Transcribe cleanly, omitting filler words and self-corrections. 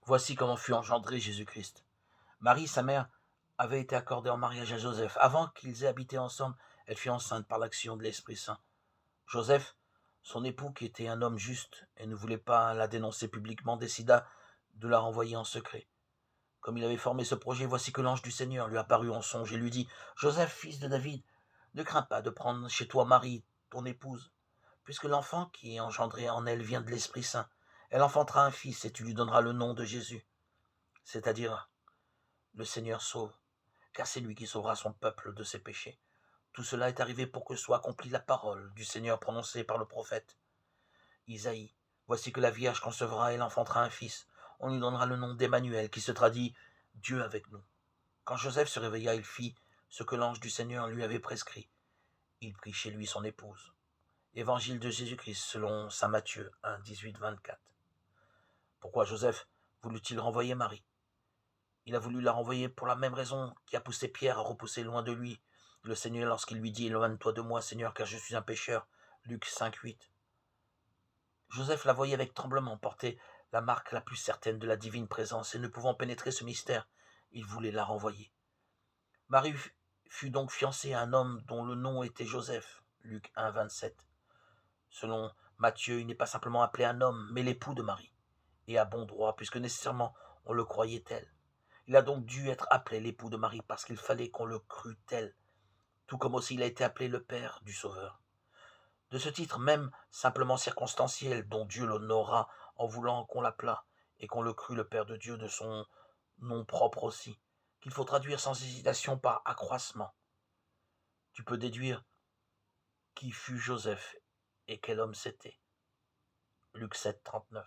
Voici comment fut engendré Jésus-Christ. Marie, sa mère, avait été accordée en mariage à Joseph. Avant qu'ils aient habité ensemble, elle fut enceinte par l'action de l'Esprit Saint. Joseph, son époux, qui était un homme juste et ne voulait pas la dénoncer publiquement, décida de la renvoyer en secret. Comme il avait formé ce projet, voici que l'ange du Seigneur lui apparut en songe et lui dit: Joseph, fils de David, ne crains pas de prendre chez toi Marie, ton épouse, puisque l'enfant qui est engendré en elle vient de l'Esprit Saint. Elle enfantera un fils et tu lui donneras le nom de Jésus, c'est-à-dire le Seigneur sauve, car c'est lui qui sauvera son peuple de ses péchés. Tout cela est arrivé pour que soit accomplie la parole du Seigneur prononcée par le prophète Isaïe. Voici que la Vierge concevra et l'enfantera un fils. On lui donnera le nom d'Emmanuel, qui se traduit Dieu avec nous. Quand Joseph se réveilla, il fit ce que l'ange du Seigneur lui avait prescrit. Il prit chez lui son épouse. Évangile de Jésus-Christ selon saint Matthieu 1, 18-24. Pourquoi Joseph voulut-il renvoyer Marie? Il a voulu la renvoyer pour la même raison qui a poussé Pierre à repousser loin de lui le Seigneur lorsqu'il lui dit: Éloigne-toi de moi, Seigneur, car je suis un pécheur. Luc 5, 8. Joseph la voyait avec tremblement, porter la marque la plus certaine de la divine présence, et ne pouvant pénétrer ce mystère, il voulait la renvoyer. Marie fut donc fiancée à un homme dont le nom était Joseph. Luc 1, 27. Selon Matthieu, il n'est pas simplement appelé un homme, mais l'époux de Marie, et à bon droit, puisque nécessairement on le croyait tel. Il a donc dû être appelé l'époux de Marie parce qu'il fallait qu'on le crût tel, tout comme aussi il a été appelé le père du Sauveur. De ce titre même simplement circonstanciel, dont Dieu l'honora en voulant qu'on l'appelât, et qu'on le crût le Père de Dieu de son nom propre aussi, qu'il faut traduire sans hésitation par accroissement. Tu peux déduire qui fut Joseph et quel homme c'était. Luc 7, 39.